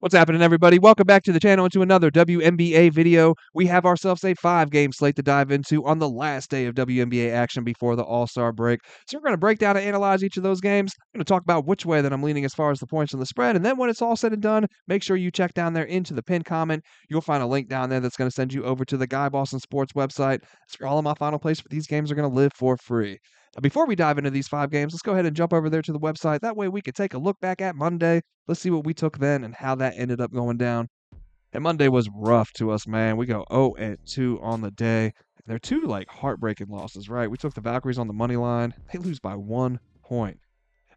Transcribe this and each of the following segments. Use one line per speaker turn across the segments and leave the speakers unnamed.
What's happening, everybody? Welcome back to the channel and to another WNBA video. We have ourselves a 5-game slate to dive into on the last day of WNBA action before the All-Star break. So we're going to break down and analyze each of those games. I'm going to talk about which way that I'm leaning as far as the points and the spread. And then when it's all said and done, make sure you check down there into the pinned comment. You'll find a link down there that's going to send you over to the Guy Boston Sports website. That's where all of my final plays for these games are going to live for free. Now, before we dive into these 5 games, let's go ahead and jump over there to the website. That way we can take a look back at Monday. Let's see what we took then and how that ended up going down. And Monday was rough to us, man. We go 0-2 on the day. They're two heartbreaking losses, right? We took the Valkyries on the money line. They lose by 1 point.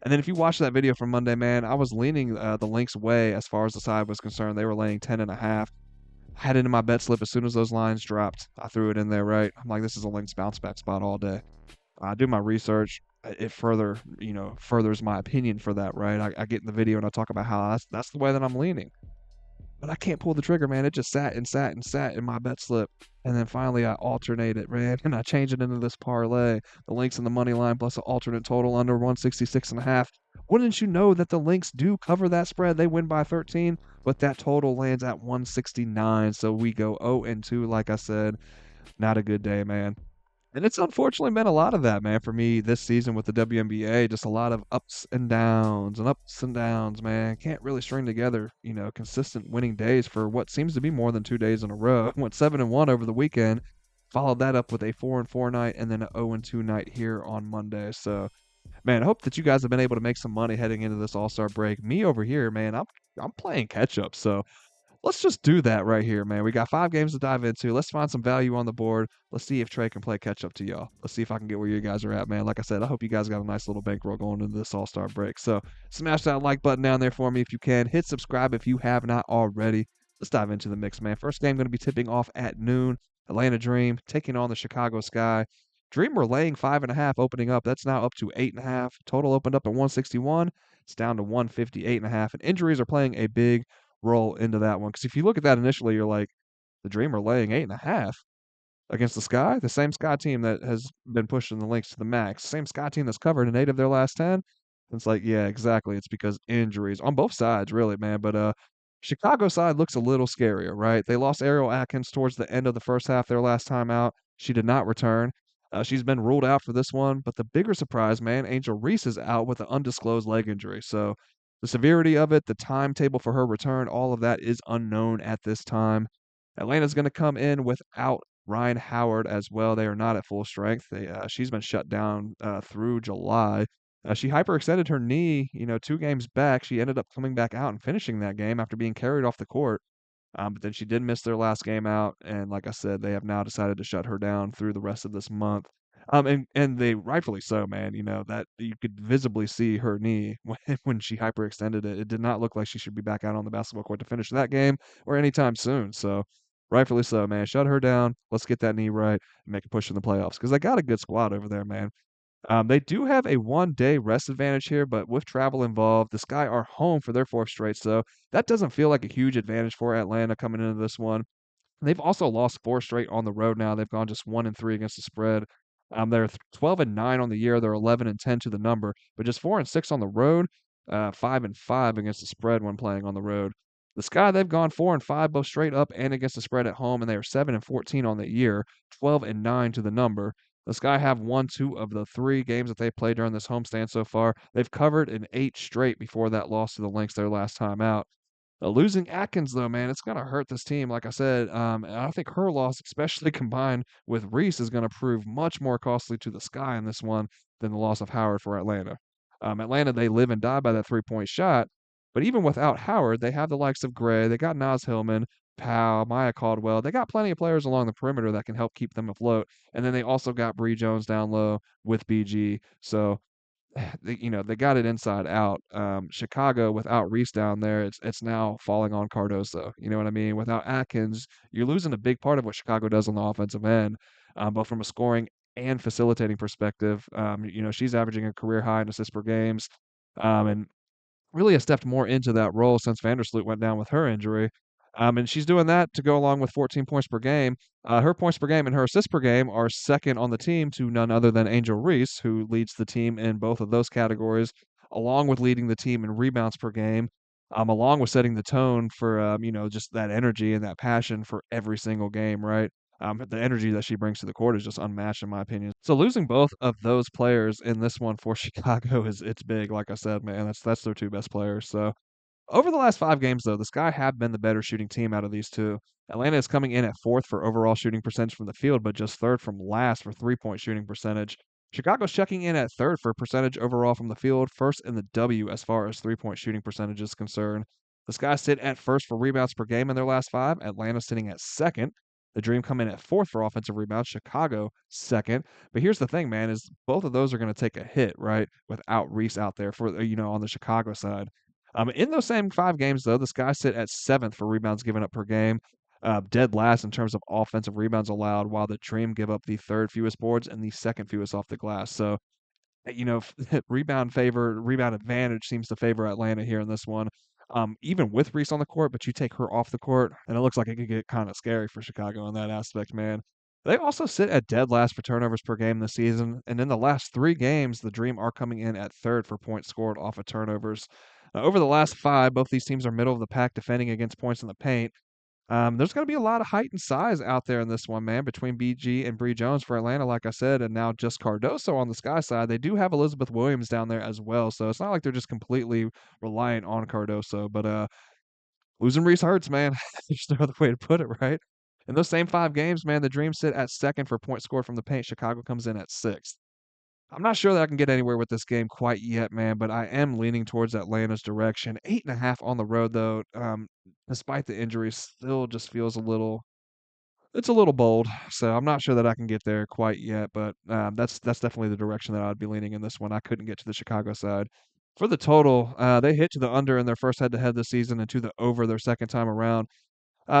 And then if you watch that video from Monday, man, I was leaning the Lynx way as far as the side was concerned. They were laying 10.5. I had it in my bet slip as soon as those lines dropped. I threw it in there, right? I'm like, this is a Lynx bounce back spot all day. I do my research. It furthers my opinion for that, right? I get in the video and I talk about how that's the way that I'm leaning. But I can't pull the trigger, man. It just sat and sat and sat in my bet slip. And then finally I alternate it, man, and I change it into this parlay. The Lynx and the money line plus an alternate total under 166.5. Wouldn't you know that the Lynx do cover that spread? They win by 13, but that total lands at 169. So we go 0-2, like I said. Not a good day, man. And it's unfortunately been a lot of that, man, for me this season with the WNBA. Just a lot of ups and downs, man. Can't really string together, consistent winning days for what seems to be more than 2 days in a row. Went 7-1 over the weekend. Followed that up with a 4-4 night and then an 0-2 night here on Monday. So, man, I hope that you guys have been able to make some money heading into this All-Star break. Me over here, man, I'm playing catch up. So let's just do that right here, man. We got 5 games to dive into. Let's find some value on the board. Let's see if Trey can play catch up to y'all. Let's see if I can get where you guys are at, man. Like I said, I hope you guys got a nice little bankroll going into this All-Star break. So smash that like button down there for me if you can. Hit subscribe if you have not already. Let's dive into the mix, man. First game going to be tipping off at noon. Atlanta Dream taking on the Chicago Sky. Dream were laying 5.5 opening up. That's now up to 8.5. Total opened up at 161. It's down to 158.5. And injuries are playing a big roll into that one. Because if you look at that initially, you're like, the Dreamer laying 8.5 against the Sky, the same Sky team that has been pushing the Lynx to the max, same Sky team that's covered in 8 of their last 10. It's like, yeah, exactly. It's because injuries on both sides, really, man. But Chicago side looks a little scarier, right? They lost Ariel Atkins towards the end of the first half, their last time out. She did not return. She's been ruled out for this one, but the bigger surprise, man, Angel Reese is out with an undisclosed leg injury. So the severity of it, the timetable for her return, all of that is unknown at this time. Atlanta's going to come in without Ryan Howard as well. They are not at full strength. She's been shut down through July. She hyperextended her knee, 2 games back. She ended up coming back out and finishing that game after being carried off the court. But then she did miss their last game out, and like I said, they have now decided to shut her down through the rest of this month. And they rightfully so, man. That you could visibly see her knee when she hyperextended it. It did not look like she should be back out on the basketball court to finish that game or anytime soon. So rightfully so, man. Shut her down. Let's get that knee right and make a push in the playoffs because they got a good squad over there, man. They do have a 1-day rest advantage here, but with travel involved, the Sky are home for their 4th straight, so that doesn't feel like a huge advantage for Atlanta coming into this one. They've also lost 4 straight on the road now. They've gone just 1-3 against the spread. They're 12-9 on the year. They're 11-10 to the number, but just 4-6 on the road. 5-5 against the spread when playing on the road. The Sky, they've gone 4-5 both straight up and against the spread at home, and they are 7-14 on the year, 12-9 to the number. The Sky have won 2 of the 3 games that they played during this homestand so far. They've covered in 8 straight before that loss to the Lynx their last time out. Losing Atkins, though, man, it's going to hurt this team, like I said. And I think her loss, especially combined with Reese, is going to prove much more costly to the Sky in this one than the loss of Howard for Atlanta. Atlanta, they live and die by that 3-point shot. But even without Howard, they have the likes of Gray. They got Naz Hillman, Powell, Maya Caldwell. They got plenty of players along the perimeter that can help keep them afloat. And then they also got Bree Jones down low with BG. So they got it inside out. Chicago without Reese down there, it's now falling on Cardoso. You know what I mean? Without Atkins, you're losing a big part of what Chicago does on the offensive end, both from a scoring and facilitating perspective. She's averaging a career high in assists per games, and really has stepped more into that role since Vandersloot went down with her injury. And she's doing that to go along with 14 points per game. Her points per game and her assists per game are second on the team to none other than Angel Reese, who leads the team in both of those categories, along with leading the team in rebounds per game. along with setting the tone for, just that energy and that passion for every single game, right? The energy that she brings to the court is just unmatched in my opinion. So losing both of those players in this one for Chicago is it's big, like I said, man. That's their 2 best players. So over the last 5 games, though, the Sky have been the better shooting team out of these 2. Atlanta is coming in at 4th for overall shooting percentage from the field, but just 3rd from last for three-point shooting percentage. Chicago's checking in at 3rd for percentage overall from the field, 1st in the W as far as three-point shooting percentage is concerned. The Sky sit at 1st for rebounds per game in their last 5. Atlanta sitting at 2nd. The Dream come in at 4th for offensive rebounds. Chicago 2nd. But here's the thing, man, is both of those are going to take a hit, right? Without Reese out there for on the Chicago side. In those same 5 games, though, the Sky sit at 7th for rebounds given up per game, dead last in terms of offensive rebounds allowed, while the Dream give up the 3rd fewest boards and the 2nd fewest off the glass. So, rebound advantage seems to favor Atlanta here in this one. Even with Reese on the court, but you take her off the court, and it looks like it could get kind of scary for Chicago in that aspect, man. They also sit at dead last for turnovers per game this season, and in the last 3 games, the Dream are coming in at 3rd for points scored off of turnovers. Over the last 5, both these teams are middle of the pack defending against points in the paint. There's going to be a lot of height and size out there in this one, man, between BG and Bree Jones for Atlanta, like I said, and now just Cardoso on the Sky side. They do have Elizabeth Williams down there as well, so it's not like they're just completely reliant on Cardoso. But losing Reese hurts, man. There's no other way to put it, right? In those same 5 games, man, the Dream sit at 2nd for points scored from the paint. Chicago comes in at 6th. I'm not sure that I can get anywhere with this game quite yet, man, but I am leaning towards Atlanta's direction. 8.5 on the road, though, despite the injuries, still just feels it's a little bold. So I'm not sure that I can get there quite yet, but that's definitely the direction that I'd be leaning in this one. I couldn't get to the Chicago side. For the total, they hit to the under in their first head-to-head this season and to the over their second time around.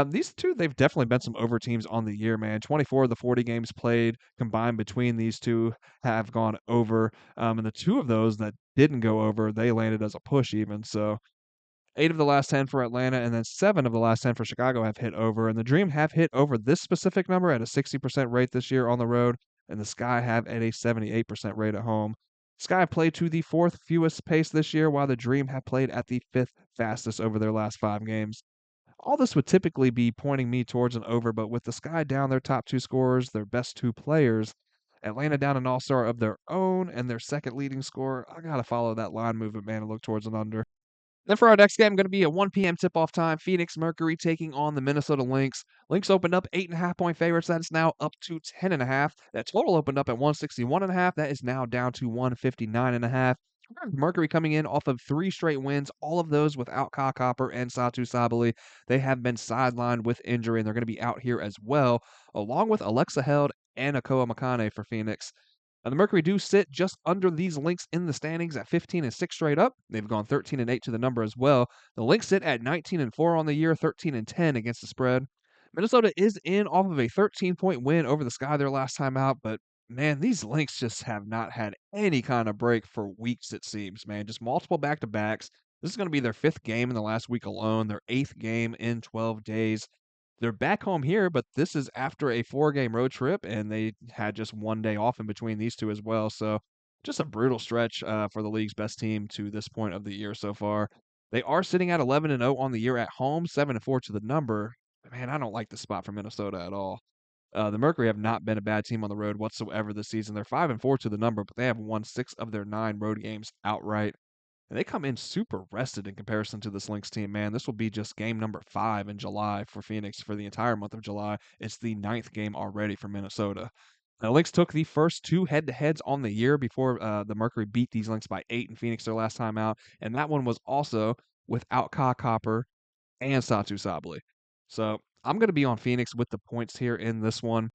These 2, they've definitely been some over teams on the year, man. 24 of the 40 games played combined between these 2 have gone over. And the 2 of those that didn't go over, they landed as a push even. So 8 of the last 10 for Atlanta, and then 7 of the last 10 for Chicago have hit over. And the Dream have hit over this specific number at a 60% rate this year on the road, and the Sky have at a 78% rate at home. Sky played to the 4th fewest pace this year, while the Dream have played at the 5th fastest over their last 5 games. All this would typically be pointing me towards an over, but with the Sky down their top 2 scorers, their best 2 players, Atlanta down an all-star of their own, and their second leading scorer, I gotta follow that line movement, man, and look towards an under. Then for our next game, going to be a 1 p.m. tip-off time. Phoenix Mercury taking on the Minnesota Lynx. Lynx opened up 8.5-point favorites. That is now up to 10.5. That total opened up at 161.5. That is now down to 159.5. Mercury coming in off of 3 straight wins, all of those without Ka Copper and Satu Sabali. They have been sidelined with injury, and they're going to be out here as well, along with Alexa Held and Akoa Makane for Phoenix. Now, the Mercury do sit just under these Lynx in the standings at 15-6 straight up. They've gone 13-8 to the number as well. The Lynx sit at 19-4 on the year, 13-10 against the spread. Minnesota is in off of a 13-point win over the Sky their last time out, but man, these Lynx just have not had any kind of break for weeks, it seems, man. Just multiple back-to-backs. This is going to be their 5th game in the last week alone, their 8th game in 12 days. They're back home here, but this is after a 4-game road trip, and they had just 1 day off in between these 2 as well. So just a brutal stretch for the league's best team to this point of the year so far. They are sitting at 11-0 on the year at home, 7-4 to the number. Man, I don't like the spot for Minnesota at all. The Mercury have not been a bad team on the road whatsoever this season. They're 5-4 to the number, but they have won 6 of their 9 road games outright. And they come in super rested in comparison to this Lynx team, man. This will be just game number 5 in July for Phoenix for the entire month of July. It's the 9th game already for Minnesota. The Lynx took the first 2 head-to-heads on the year before the Mercury beat these Lynx by 8 in Phoenix their last time out. And that one was also without Ka Copper and Satu Sabali. So I'm going to be on Phoenix with the points here in this one.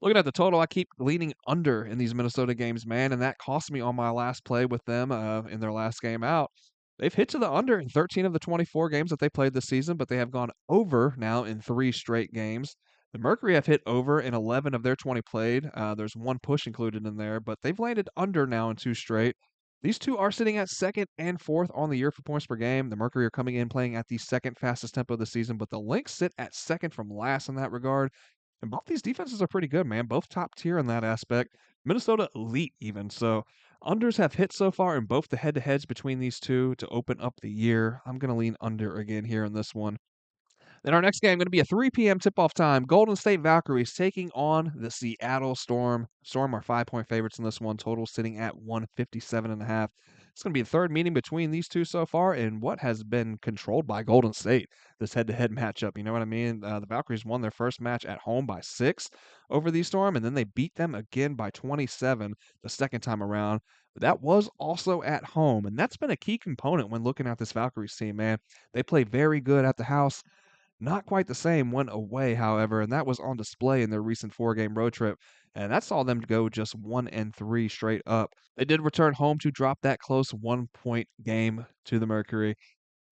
Looking at the total, I keep leaning under in these Minnesota games, man, and that cost me on my last play with them in their last game out. They've hit to the under in 13 of the 24 games that they played this season, but they have gone over now in 3 straight games. The Mercury have hit over in 11 of their 20 played. There's 1 push included in there, but they've landed under now in 2 straight. These 2 are sitting at 2nd and 4th on the year for points per game. The Mercury are coming in playing at the 2nd fastest tempo of the season, but the Lynx sit at 2nd from last in that regard. And both these defenses are pretty good, man. Both top tier in that aspect. Minnesota elite even. So Unders have hit so far in both the head-to-heads between these two to open up the year. I'm going to lean under again here in this one. Then our next game going to be a 3 p.m. tip-off time. Golden State Valkyries taking on the Seattle Storm. Storm are 5-point favorites in this one. Total sitting at 157.5. It's going to be the third meeting between these two so far in what has been controlled by Golden State, this head-to-head matchup. You know what I mean? The Valkyries won their first match at home by 6 over the Storm, and then they beat them again by 27 the second time around. But that was also at home, and that's been a key component when looking at this Valkyries team, man. They play very good at the house. Not quite the same when away, however, and that was on display in their recent 4-game road trip, and that saw them go just 1-3 straight up. They did return home to drop that close 1-point game to the Mercury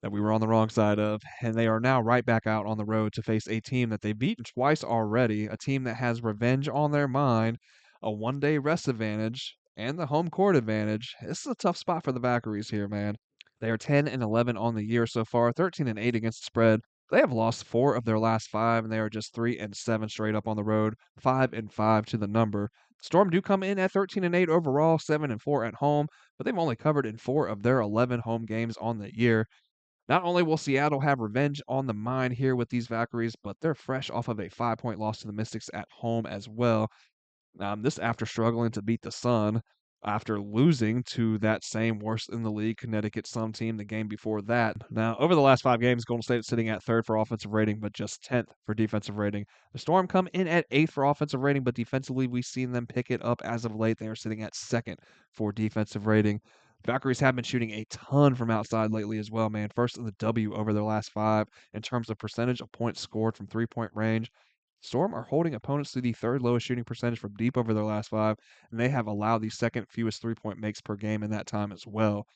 that we were on the wrong side of, and they are now right back out on the road to face a team that they've beaten twice already, a team that has revenge on their mind, a one-day rest advantage, and the home court advantage. This is a tough spot for the Valkyries here, man. They are 10-11 on the year so far, 13-8 against the spread. They have lost 4 of their last 5, and they are just 3-7 straight up on the road, 5-5 to the number. Storm do come in at 13-8 overall, 7-4 at home, but they've only covered in 4 of their 11 home games on the year. Not only will Seattle have revenge on the mind here with these Valkyries, but they're fresh off of a 5-point loss to the Mystics at home as well. This after struggling to beat the Sun after losing to that same worst in the league Connecticut Sun team the game before that. Now, over the last 5 games, Golden State is sitting at 3rd for offensive rating, but just 10th for defensive rating. The Storm come in at 8th for offensive rating, but defensively, we've seen them pick it up as of late. They are sitting at 2nd for defensive rating. Valkyries have been shooting a ton from outside lately as well, man. First in the W over their last 5 in terms of percentage of points scored from 3-point range. Storm are holding opponents to the 3rd lowest shooting percentage from deep over their last 5, and they have allowed the 2nd fewest 3-point makes per game in that time as well.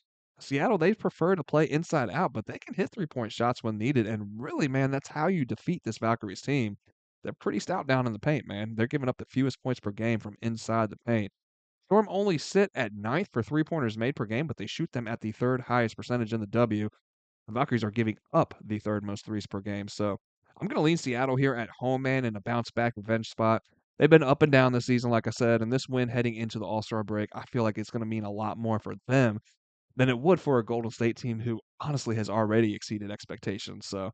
Seattle, they prefer to play inside out, but they can hit 3-point shots when needed, and really, man, that's how you defeat this Valkyries team. They're pretty stout down in the paint, man. They're giving up the fewest points per game from inside the paint. Storm only sit at 9th for 3-pointers made per game, but they shoot them at the 3rd highest percentage in the W. The Valkyries are giving up the 3rd most threes per game. So I'm going to lean Seattle here at home, man, in a bounce back revenge spot. They've been up and down this season, like I said, and this win heading into the All-Star break, I feel like it's going to mean a lot more for them than it would for a Golden State team who honestly has already exceeded expectations. So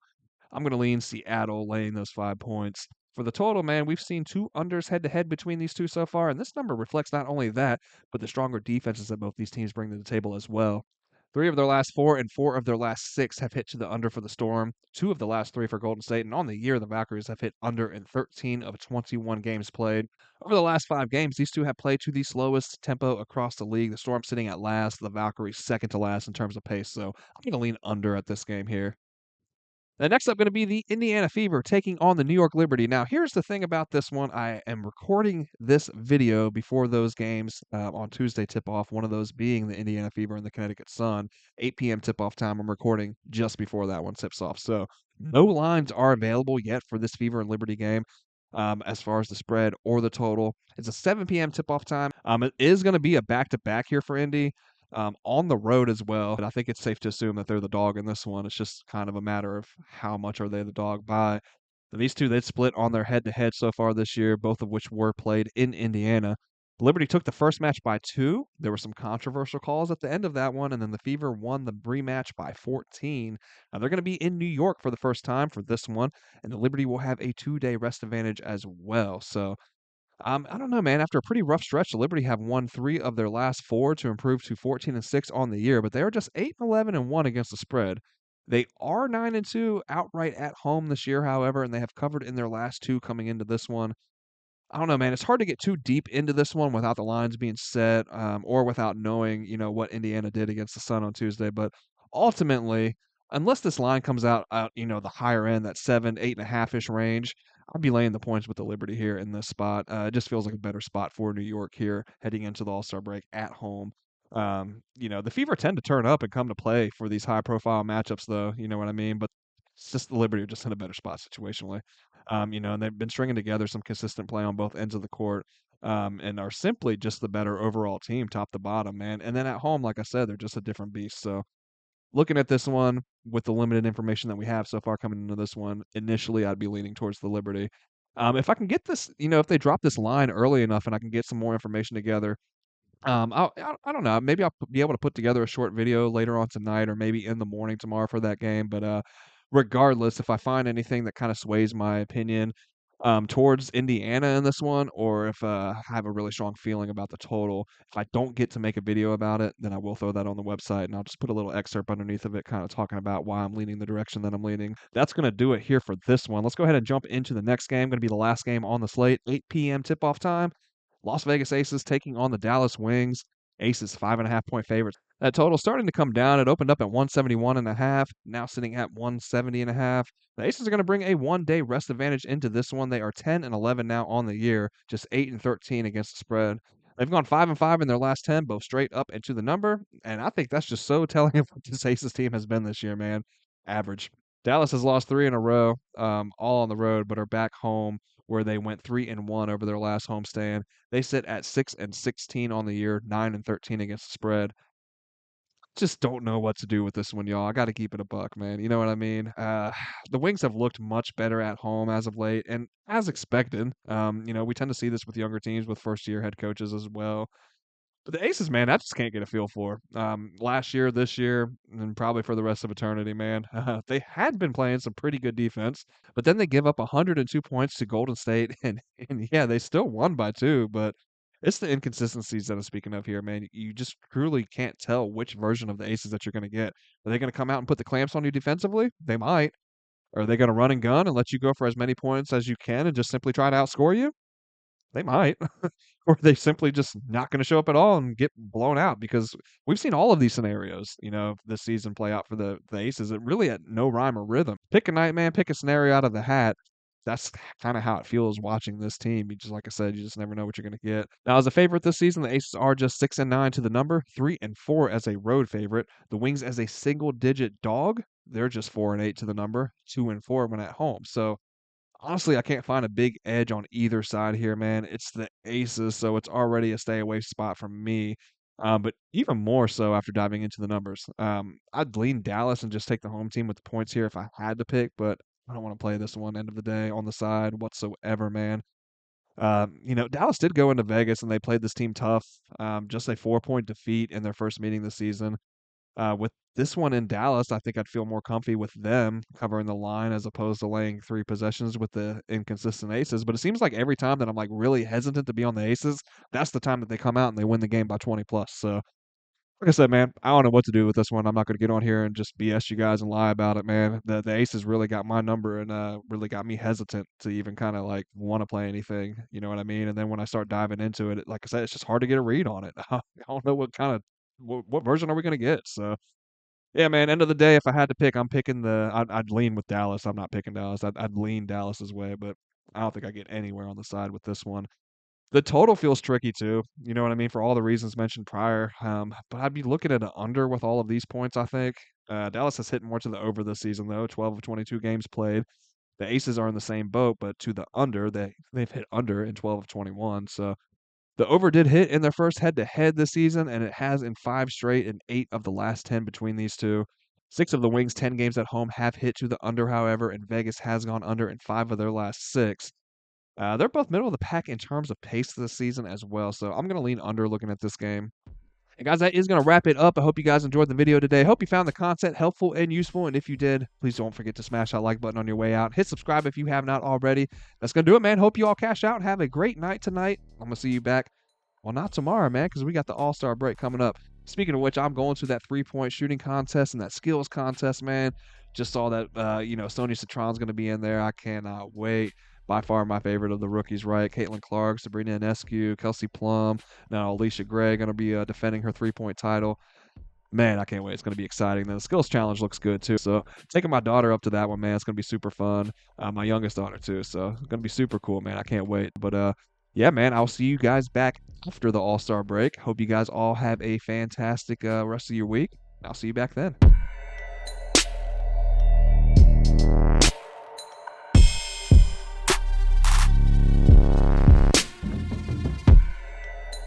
I'm going to lean Seattle laying those 5 points. For the total, man, we've seen 2 unders head to head between these two so far, and this number reflects not only that, but the stronger defenses that both these teams bring to the table as well. 3 of their last 4 and 4 of their last 6 have hit to the under for the Storm. 2 of the last 3 for Golden State, and on the year, the Valkyries have hit under in 13 of 21 games played. Over the last 5 games, these two have played to the slowest tempo across the league. The Storm sitting at last, the Valkyries second to last in terms of pace. So I'm going to lean under at this game here. Next up going to be the Indiana Fever taking on the New York Liberty. Now, here's the thing about this one. I am recording this video before those games on Tuesday tip-off, one of those being the Indiana Fever and the Connecticut Sun. 8 p.m. tip-off time. I'm recording just before that one tips off. So no lines are available yet for this Fever and Liberty game as far as the spread or the total. It's a 7 p.m. tip-off time. It is going to be a back-to-back here for Indy on the road as well. But I think it's safe to assume that they're the dog in this one. It's just kind of a matter of how much are they the dog by. These two, they split on their head-to-head so far this year, both of which were played in Indiana. Liberty took the first match by 2. There were some controversial calls at the end of that one, and then the Fever won the rematch by 14. Now, they're going to be in New York for the first time for this one, and the Liberty will have a 2-day rest advantage as well. So I don't know, man. After a pretty rough stretch, the Liberty have won 3 of their last 4 to improve to 14-6 on the year, but they are just 8-11-1 against the spread. They are 9-2 outright at home this year, however, and they have covered in their last 2 coming into this one. I don't know, man. It's hard to get too deep into this one without the lines being set, or without knowing, what Indiana did against the Sun on Tuesday. But ultimately, unless this line comes out, the higher end, that 7, 8.5-ish range, I'd be laying the points with the Liberty here in this spot. It just feels like a better spot for New York here heading into the All-Star break at home. The Fever tend to turn up and come to play for these high-profile matchups, though. You know what I mean? But it's just the Liberty are just in a better spot situationally. And they've been stringing together some consistent play on both ends of the court, and are simply just the better overall team, top to bottom, man. And then at home, like I said, they're just a different beast. So looking at this one with the limited information that we have so far coming into this one, initially I'd be leaning towards the Liberty. If I can get this, if they drop this line early enough and I can get some more information together, I don't know. Maybe I'll be able to put together a short video later on tonight or maybe in the morning tomorrow for that game. But regardless, if I find anything that kind of sways my opinion towards Indiana in this one, or if I have a really strong feeling about the total, if I don't get to make a video about it, then I will throw that on the website and I'll just put a little excerpt underneath of it, kind of talking about why I'm leaning the direction that I'm leaning. That's going to do it here for this one. Let's go ahead and jump into the next game. Going to be the last game on the slate, 8 p.m. tip off time. Las Vegas Aces taking on the Dallas Wings. Aces 5.5 point favorites. That total starting to come down. It opened up at 171.5, now sitting at 170.5. The Aces are going to bring a 1-day rest advantage into this one. They are 10-11 now on the year, just 8-13 against the spread. They've gone 5-5 in their last 10, both straight up and to the number. And I think that's just so telling of what this Aces team has been this year, man. Average. Dallas has lost 3 in a row, all on the road, but are back home where they went 3-1 over their last homestand. They sit at 6-16 on the year, 9-13 against the spread. Just don't know what to do with this one, y'all. I got to keep it a buck, man. You know what I mean? The Wings have looked much better at home as of late, and as expected. We tend to see this with younger teams with first-year head coaches as well. But the Aces, man, I just can't get a feel for. Last year, this year, and probably for the rest of eternity, man. They had been playing some pretty good defense, but then they give up 102 points to Golden State, and yeah, they still won by 2, but it's the inconsistencies that I'm speaking of here, man. You just truly can't tell which version of the Aces that you're going to get. Are they going to come out and put the clamps on you defensively? They might. Are they going to run and gun and let you go for as many points as you can and just simply try to outscore you? They might. Or they simply just not gonna show up at all and get blown out because we've seen all of these scenarios, this season play out for the Aces. It really had no rhyme or rhythm. Pick a night, man, pick a scenario out of the hat. That's kinda how it feels watching this team. You just like I said, you just never know what you're gonna get. Now, as a favorite this season, the Aces are just 6-9 to the number, 3-4 as a road favorite. The Wings as a single-digit dog, they're just 4-8 to the number, 2-4 when at home. So honestly, I can't find a big edge on either side here, man. It's the Aces, so it's already a stay away spot from me. But even more so after diving into the numbers. I'd lean Dallas and just take the home team with the points here if I had to pick, but I don't want to play this one end of the day on the side whatsoever, man. Dallas did go into Vegas and they played this team tough. Just a 4-point defeat in their first meeting this season. With this one in Dallas, I think I'd feel more comfy with them covering the line as opposed to laying 3 possessions with the inconsistent Aces. But it seems like every time that I'm like really hesitant to be on the Aces, that's the time that they come out and they win the game by 20 plus. So, like I said, man, I don't know what to do with this one. I'm not going to get on here and just BS you guys and lie about it, man. The Aces really got my number and really got me hesitant to even kind of like want to play anything. You know what I mean? And then when I start diving into it, like I said, it's just hard to get a read on it. I don't know what version are we going to get. So. Yeah, man. End of the day, if I had to pick, I'm picking I'd lean with Dallas. I'm not picking Dallas. I'd lean Dallas's way, but I don't think I get anywhere on the side with this one. The total feels tricky too. You know what I mean? For all the reasons mentioned prior. But I'd be looking at an under with all of these points, I think. Dallas has hit more to the over this season though. 12 of 22 games played. The Aces are in the same boat, but to the under, they've hit under in 12 of 21. So the over did hit in their first head-to-head this season, and it has in 5 straight and 8 of the last 10 between these two. 6 of the Wings' 10 games at home have hit to the under, however, and Vegas has gone under in 5 of their last 6. They're both middle of the pack in terms of pace this season as well, so I'm going to lean under looking at this game. And guys, that is going to wrap it up. I hope you guys enjoyed the video today. I hope you found the content helpful and useful. And if you did, please don't forget to smash that like button on your way out. Hit subscribe if you have not already. That's going to do it, man. Hope you all cash out and have a great night tonight. I'm going to see you back. Well, not tomorrow, man, because we got the All-Star break coming up. Speaking of which, I'm going to that 3-point shooting contest and that skills contest, man. Just saw that, Sonia Citron's going to be in there. I cannot wait. By far my favorite of the rookies, right? Caitlin Clark, Sabrina Ionescu, Kelsey Plum, now Alicia Gray going to be defending her 3-point title. Man, I can't wait. It's going to be exciting. The skills challenge looks good, too. So taking my daughter up to that one, man, it's going to be super fun. My youngest daughter, too. So it's going to be super cool, man. I can't wait. But, yeah, man, I'll see you guys back after the All-Star break. Hope you guys all have a fantastic rest of your week. I'll see you back then.